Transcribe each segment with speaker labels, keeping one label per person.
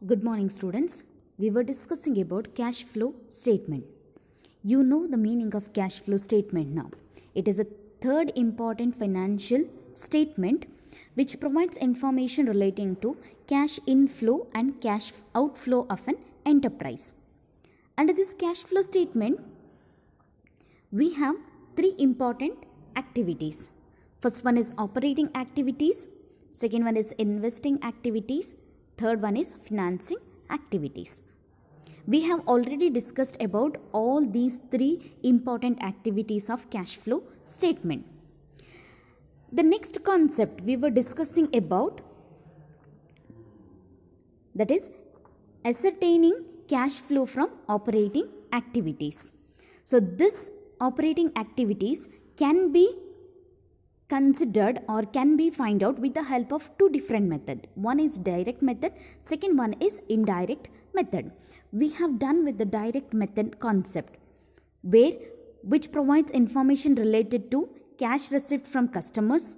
Speaker 1: Good morning, students. We were discussing about cash flow statement. You know the meaning of cash flow statement now. It is a third important financial statement which provides information relating to cash inflow and cash outflow of an enterprise. Under this cash flow statement, we have three important activities. First one is operating activities, second one is investing activities, third one is financing activities. We have already discussed about all these three important activities of cash flow statement. The next concept we were discussing about, that is ascertaining cash flow from operating activities. So this operating activities can be considered or can be find out with the help of two different methods. One is direct method, second one is indirect method. We have done with the direct method concept which provides information related to cash received from customers,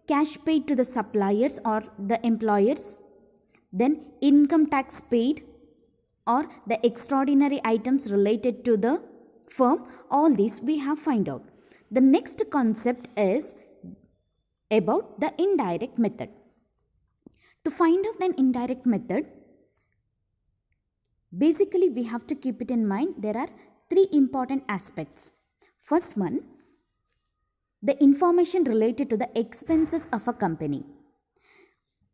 Speaker 1: cash paid to the suppliers or the employers, then income tax paid or the extraordinary items related to the firm. All these we have find out. The next concept is about the indirect method. To find out an indirect method, basically we have to keep it in mind. There are three important aspects. First one, the information related to the expenses of a company.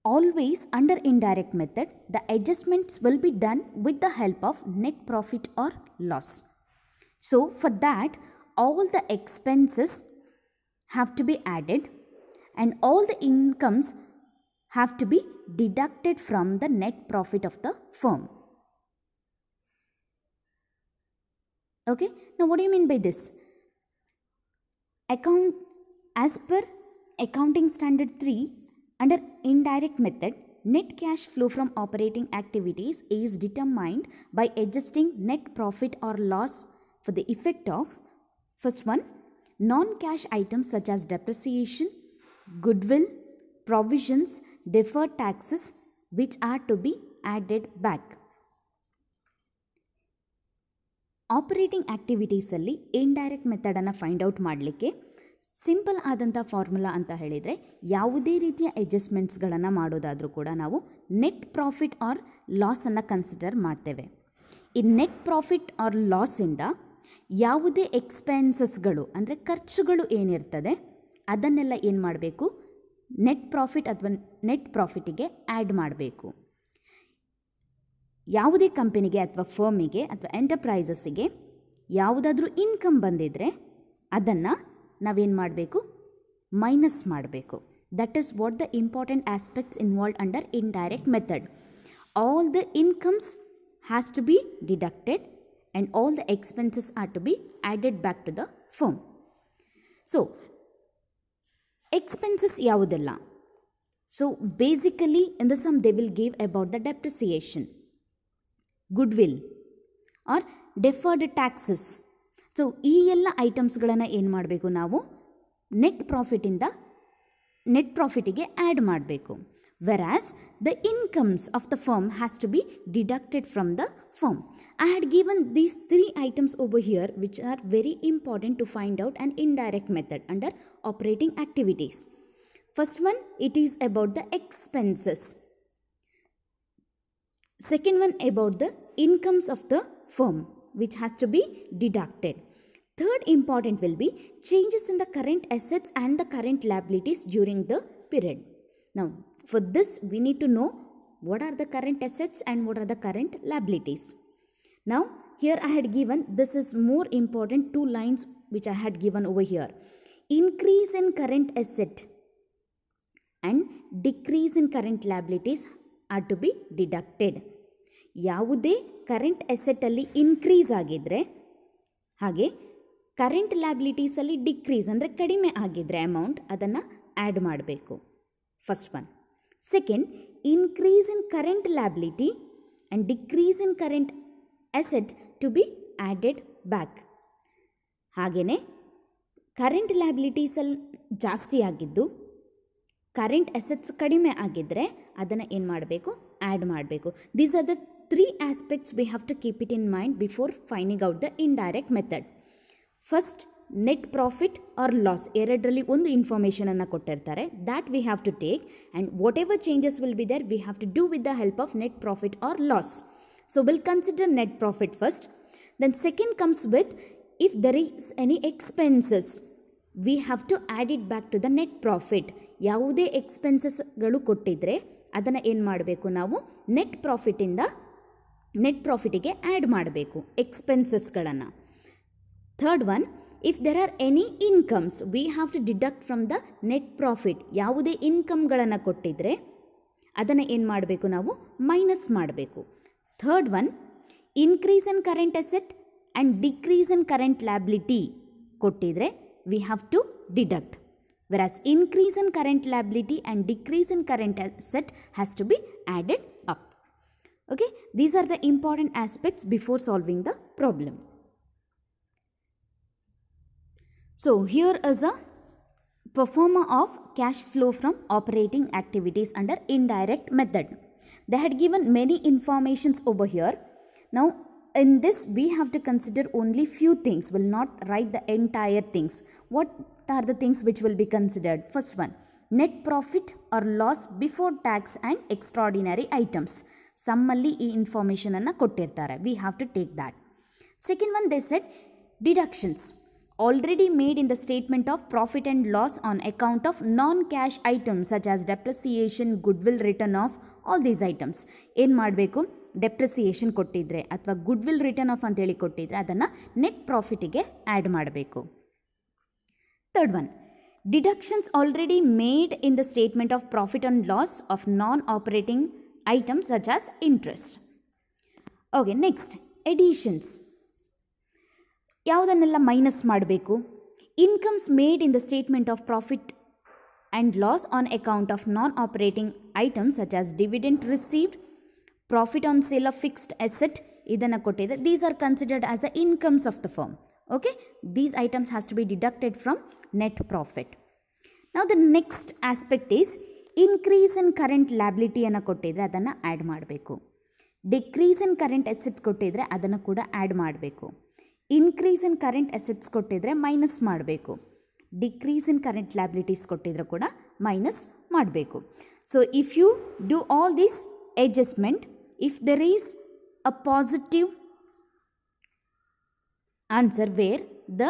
Speaker 1: Always under indirect method, the adjustments will be done with the help of net profit or loss. So for that, all the expenses have to be added and all the incomes have to be deducted from the net profit of the firm. Okay, now what do you mean by this? As per Accounting Standard 3, under indirect method, net cash flow from operating activities is determined by adjusting net profit or loss for the effect of, first one, non-cash items such as depreciation, goodwill, provisions, deferred taxes which are to be added back. Operating activities alli indirect method ಅನ್ನು find out ಮಾಡಲಿಕ್ಕೆ simple ಆದಂಥ formula ಅಂತ ಹೇಳಿದರೆ, ಯಾವುದೇ ರೀತಿಯ ಅಡ್ಜಸ್ಟ್ಮೆಂಟ್ಸ್ಗಳನ್ನು ಮಾಡೋದಾದರೂ ಕೂಡ ನಾವು net profit R ಲಾಸನ್ನು consider ಮಾಡ್ತೇವೆ. ಈ ನೆಟ್ ಪ್ರಾಫಿಟ್ ಆರ್ ಲಾಸಿಂದ ಯಾವುದೇ ಎಕ್ಸ್ಪೆನ್ಸಸ್ಗಳು ಅಂದರೆ ಖರ್ಚುಗಳು ಏನಿರ್ತದೆ ಅದನ್ನೆಲ್ಲ ಏನು ಮಾಡಬೇಕು, ನೆಟ್ ಪ್ರಾಫಿಟ್ ಅಥವಾ ನೆಟ್ ಪ್ರಾಫಿಟಿಗೆ ಆ್ಯಡ್ ಮಾಡಬೇಕು. ಯಾವುದೇ ಕಂಪನಿಗೆ ಅಥವಾ ಫರ್ಮಿಗೆ ಅಥವಾ ಎಂಟರ್ಪ್ರೈಸಸ್ಸಿಗೆ ಯಾವುದಾದ್ರೂ ಇನ್ಕಮ್ ಬಂದಿದ್ದರೆ ಅದನ್ನು ನಾವೇನು ಮಾಡಬೇಕು, ಮೈನಸ್ ಮಾಡಬೇಕು. That is what the important aspects involved under indirect method. All the incomes has to be deducted and all the expenses are to be added back to the firm. So, expenses yaudella. So, basically in the sum they will give about the depreciation, goodwill or deferred taxes. So, ee ella items galana ಏನು ಮಾಡಬೇಕು, ನಾವು net profit ಇಂದ net profit ಗೆ add ಮಾಡಬೇಕು. Whereas the incomes of the firm has to be deducted from the firm. I had given these three items over here which are very important to find out an indirect method under operating activities. First one, it is about the expenses. Second one, about the incomes of the firm which has to be deducted. Third important will be changes in the current assets and the current liabilities during the period. Now, for this we need to know what are the current assets and what are the current liabilities. Now, here I had given, this is more important, two lines which I had given over here. Increase in current asset and decrease in current liabilities are to be deducted. ಯಾವುದೇ current ಅಸೆಟಲ್ಲಿ increase ಆಗಿದ್ರೆ ಹಾಗೆ current ಲ್ಯಾಬಿಲಿಟೀಸಲ್ಲಿ decrease ಅಂದರೆ ಕಡಿಮೆ ಆಗಿದ್ರೆ amount ಅದನ್ನು add ಮಾಡಬೇಕು. First one. Second, increase in current liability and decrease in current asset to be added back. ಹಾಗೆಯೇ ಕರೆಂಟ್ ಲ್ಯಾಬಿಲಿಟೀಸಲ್ಲಿ ಜಾಸ್ತಿ ಆಗಿದ್ದು ಕರೆಂಟ್ ಅಸೆಟ್ಸ್ ಕಡಿಮೆ ಆಗಿದ್ದರೆ ಅದನ್ನು ಏನು ಮಾಡಬೇಕು, ಆ್ಯಡ್ ಮಾಡಬೇಕು. These are the 3 aspects we have to keep it in mind before finding out the indirect method. First, net profit or loss, ಎರಡರಲ್ಲಿ ಒಂದು ಇನ್ಫಾರ್ಮೇಷನನ್ನು ಕೊಟ್ಟಿರ್ತಾರೆ. That we have to take and whatever changes will be there we have to do with the help of net profit or loss. So will consider net profit first. Then second comes with if there is any expenses we have to add it back to the net profit. ಯಾವುದೇ ಎಕ್ಸ್ಪೆನ್ಸಸ್ಗಳು ಕೊಟ್ಟಿದ್ರೆ ಅದನ್ನು ಏನು ಮಾಡಬೇಕು, ನಾವು net ಪ್ರಾಫಿಟಿಗೆ add ಮಾಡಬೇಕು ಎಕ್ಸ್ಪೆನ್ಸಸ್ಗಳನ್ನು. Third one, if there are any incomes we have to deduct from the net profit. ಯಾವುದೇ ಇನ್ಕಮ್ಗಳನ್ನು ಕೊಟ್ಟಿದ್ರೆ ಅದನ್ನು ಏನು ಮಾಡಬೇಕು, ನಾವು ಮೈನಸ್ ಮಾಡಬೇಕು. Third one, increase in current asset and decrease in current liability ಕೊಟ್ಟಿದ್ರೆ we have to deduct, whereas increase in current liability and decrease in current asset has to be added up. Okay, these are the important aspects before solving the problem. So here is a performer of cash flow from operating activities under indirect method. They had given many informations over here. Now in this we have to consider only few things, will not write the entire things. What are the things which will be considered? First one, net profit or loss before tax and extraordinary items. Sammalli ee information anna kottirtare, we have to take that. Second one, they said deductions already made in the statement of profit and loss on account of non-cash items such as depreciation, goodwill written off, all these items. ಏನು ಮಾಡಬೇಕು, depreciation ಕೊಟ್ಟಿದ್ರೆ ಅಥವಾ goodwill return of ಅಂತೇಳಿ ಕೊಟ್ಟಿದ್ರೆ ಅದನ್ನು net ಪ್ರಾಫಿಟಿಗೆ add ಮಾಡಬೇಕು. Third one, deductions already made in the statement of profit and loss of non operating items such as interest. Okay, next additions. ಯಾವುದನ್ನೆಲ್ಲ ಮೈನಸ್ ಮಾಡಬೇಕು? Incomes made in the statement of profit and loss on account of non-operating items such as dividend received, profit on sale of fixed asset, idanna kottide, these are considered as the incomes of the firm. Okay, these items has to be deducted from net profit. Now the next aspect is increase in current liability anna kottidre adanna add ಮಾಡಬೇಕು. decrease in current asset kottidre adanna kuda add ಮಾಡಬೇಕು. increase in current assets kottidre minus ಮಾಡಬೇಕು. Decrease in current liabilities ಕೊಟ್ಟಿದ್ರು ಕೂಡ minus ಮಾಡಬೇಕು. So if you do all this adjustment, if there is a positive answer where the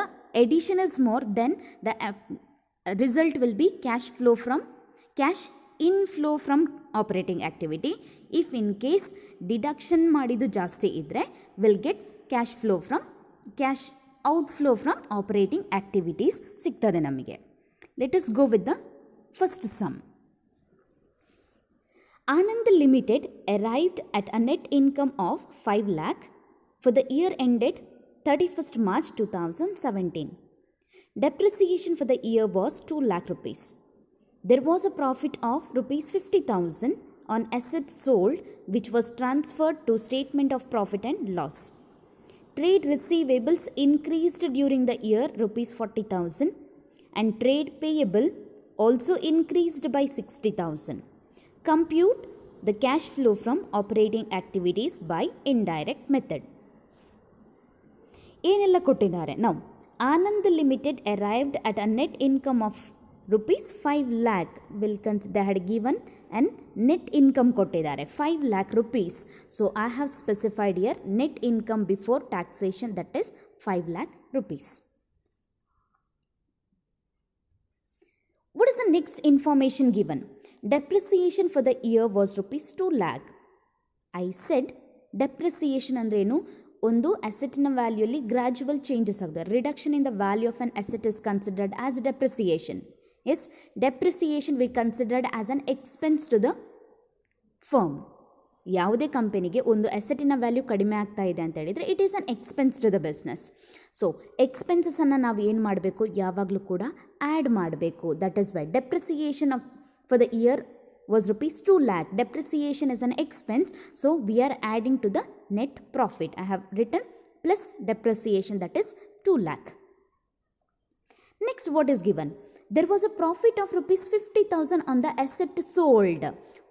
Speaker 1: addition is more, then the result will be cash inflow from operating activity. If in case deduction ಮಾಡಿದ್ದು ಜಾಸ್ತಿ ಇದ್ದರೆ will get cash outflow from operating activities ಸಿಗ್ತದೆ ನಮಗೆ. Let us go with the first sum. Anand Limited arrived at a net income of 5 lakh for the year ended 31st March 2017. Depreciation for the year was 2 lakh rupees. There was a profit of rupees 50,000 on assets sold which was transferred to statement of profit and loss. Trade receivables increased during the year rupees 40,000 and trade payable also increased by 60,000. Compute the cash flow from operating activities by indirect method. ಏನೆಲ್ಲ ಕೊಟ್ಟಿದ್ದಾರೆ? Now, Anand Limited arrived at a net income of rupees 5 lakh. They had given an net income ಕೊಟ್ಟಿದ್ದಾರೆ 5 lakh rupees. So I have specified here net income before taxation, that is 5 lakh rupees. What is the next information given? Depreciation for the year was rupees 2 lakh. I said depreciation ಅಂದ್ರೇನು? ಒಂದು ಅಸೆಟ್ನ ವ್ಯಾಲ್ಯೂಲಿ gradual changes ಆಗಿದೆ. Reduction in the value of an asset is considered as depreciation. Yes, depreciation we considered as an expense to the firm. ಯಾವುದೇ ಕಂಪನಿಗೆ ಒಂದು ಅಸೆಟಿನ value ಕಡಿಮೆ ಆಗ್ತಾ ಇದೆ ಅಂತ ಹೇಳಿದರೆ it is an expense to the business. So ಎಕ್ಸ್ಪೆನ್ಸಸನ್ನು ನಾವು ಏನು ಮಾಡಬೇಕು, ಯಾವಾಗಲೂ ಕೂಡ ಆ್ಯಡ್ ಮಾಡಬೇಕು. That is why depreciation for the year was rupees 2 lakh. Depreciation is an expense, so we are adding to the net profit. I have written plus depreciation, that is 2 lakh. Next, what is given? There was a profit of ₹50,000 on the asset sold.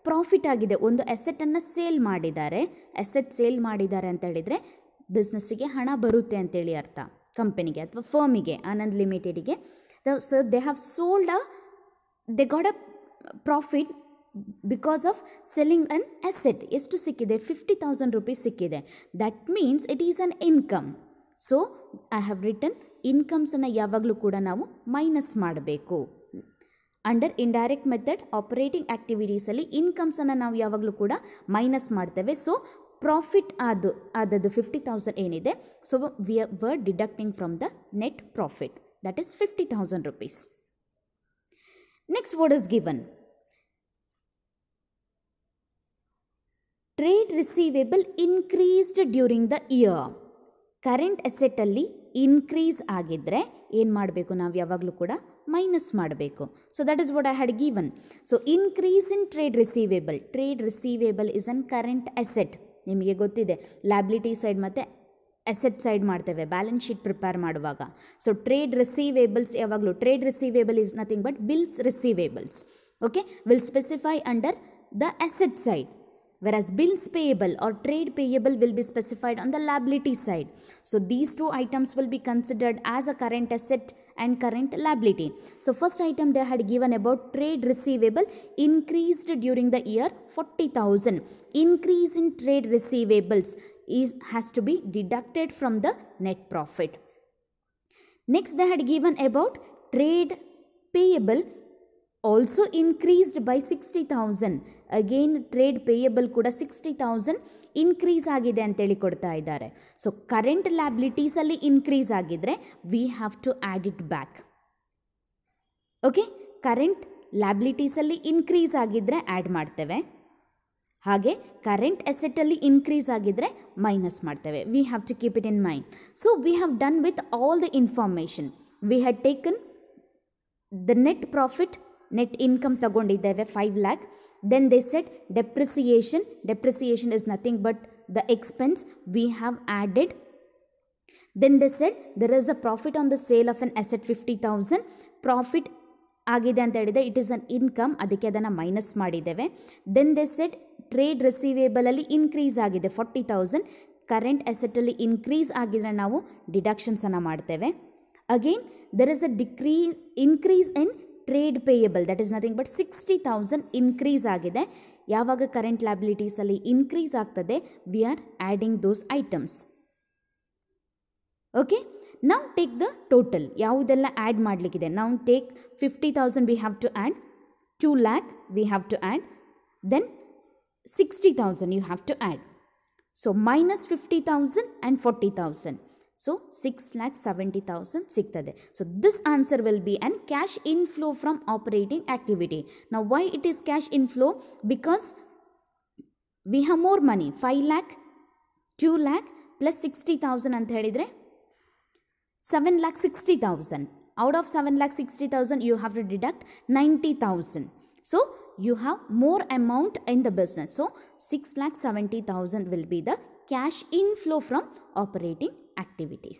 Speaker 1: Profit ಆಗಿದೆ, ಒಂದು ಅಸೆಟನ್ನು sale ಮಾಡಿದ್ದಾರೆ. Asset sale ಮಾಡಿದ್ದಾರೆ ಅಂತ ಹೇಳಿದರೆ ಬಿಸ್ನೆಸ್ಸಿಗೆ ಹಣ ಬರುತ್ತೆ ಅಂತೇಳಿ ಅರ್ಥ, ಕಂಪನಿಗೆ ಅಥವಾ ಫರ್ಮಿಗೆ, ಆನಂದ್ ಲಿಮಿಟೆಡಿಗೆ. So they have sold they got a profit because of selling an asset. ಎಷ್ಟು ಸಿಕ್ಕಿದೆ? ₹50,000 ಸಿಕ್ಕಿದೆ. That means it is an income. So I have written ಇನ್ಕಮ್ಸನ್ನು ಯಾವಾಗಲೂ ಕೂಡ ನಾವು ಮೈನಸ್ ಮಾಡಬೇಕು. ಅಂಡರ್ ಇಂಡೈರೆಕ್ಟ್ ಮೆಥಡ್ ಆಪರೇಟಿಂಗ್ ಆ್ಯಕ್ಟಿವಿಟೀಸಲ್ಲಿ ಇನ್ಕಮ್ಸನ್ನು ನಾವು ಯಾವಾಗಲೂ ಕೂಡ ಮೈನಸ್ ಮಾಡ್ತೇವೆ. ಸೊ ಪ್ರಾಫಿಟ್ ಆದದ್ದು 50,000 ಏನಿದೆ, so we were deducting from the net profit, that is ₹50,000. Next what is given? Trade receivable increased during the year. Current ಅಸೆಟಲ್ಲಿ ಇನ್ಕ್ರೀಸ್ ಆಗಿದ್ದರೆ ಏನು ಮಾಡಬೇಕು? ನಾವು ಯಾವಾಗಲೂ ಕೂಡ ಮೈನಸ್ ಮಾಡಬೇಕು. So that is what I had given. So increase in trade receivable. Trade receivable is an current asset. ನಿಮಗೆ ಗೊತ್ತಿದೆ, ಲ್ಯಾಬಿಲಿಟಿ ಸೈಡ್ ಮತ್ತು ಅಸೆಟ್ ಸೈಡ್ ಮಾಡ್ತೇವೆ ಬ್ಯಾಲೆನ್ಸ್ ಶೀಟ್ ಪ್ರಿಪೇರ್ ಮಾಡುವಾಗ. ಸೊ ಟ್ರೇಡ್ ರಿಸೀವೇಬಲ್ಸ್ ಯಾವಾಗಲೂ, trade receivable is nothing but bills receivables. Okay, will specify under the asset side, whereas bills payable or trade payable will be specified on the liability side. So these two items will be considered as a current asset and current liability. So first item they had given about trade receivable increased during the year 40,000. Increase in trade receivables has to be deducted from the net profit. Next they had given about trade payable also increased by 60,000. Again trade payable ಕೂಡ 60,000 increase ಆಗಿದೆ ಅಂತೇಳಿ ಕೊಡ್ತಾ ಇದ್ದಾರೆ. So current ಲ್ಯಾಬಿಲಿಟೀಸಲ್ಲಿ increase ಆಗಿದ್ದರೆ we have to add it back. Okay, current ಲ್ಯಾಬಿಲಿಟೀಸಲ್ಲಿ increase ಆಗಿದ್ದರೆ add ಮಾಡ್ತೇವೆ. ಹಾಗೆ ಕರೆಂಟ್ ಅಸೆಟಲ್ಲಿ ಇನ್ಕ್ರೀಸ್ ಆಗಿದ್ದರೆ ಮೈನಸ್ ಮಾಡ್ತೇವೆ. We have to keep it in mind. So we have done with all the information. We had taken the net profit, net income ತಗೊಂಡಿದ್ದೇವೆ 5 lakh. Then they said depreciation. Depreciation is nothing but the expense we have added. Then they said there is a profit on the sale of an asset 50,000. Profit ಆಗಿದೆ ಅಂತ ಹೇಳಿದೆ, it is an income, ಅದಕ್ಕೆ ಅದನ್ನು minus ಮಾಡಿದ್ದೇವೆ. Then they said trade ರಿಸೀವೇಬಲಲ್ಲಿ increase ಆಗಿದೆ 40,000. Current ಅಸೆಟಲ್ಲಿ increase ಆಗಿದ್ರೆ ನಾವು ಡಿಡಕ್ಷನ್ಸನ್ನು ಮಾಡ್ತೇವೆ. Again there is a increase in trade payable, that is nothing but 60,000 increase ಆಗಿದೆ. ಯಾವಾಗ ಕರೆಂಟ್ ಲ್ಯಾಬಿಲಿಟೀಸಲ್ಲಿ ಇನ್ಕ್ರೀಸ್ ಆಗ್ತದೆ, we are adding those items. Okay, ನಾವು ಟೇಕ್ ದ ಟೋಟಲ್, ಯಾವುದೆಲ್ಲ ಆ್ಯಡ್ ಮಾಡಲಿಕ್ಕಿದೆ. ನಾವು take 50,000 we have to add, 2 lakh we have to add, then 60,000 you have to add. So minus 50,000 and 40,000. So 6,70,000 ಸಿಗ್ತದೆ. So this answer will be an cash inflow from operating activity. Now why it is cash inflow? Because we have more money. 5 lakh, 2 lakh plus 60,000 ಅಂತ ಹೇಳಿದರೆ 7,60,000. Out of 7,60,000 you have to deduct 90,000. So you have more amount in the business. So 6,70,000 will be the cash inflow from operating activities.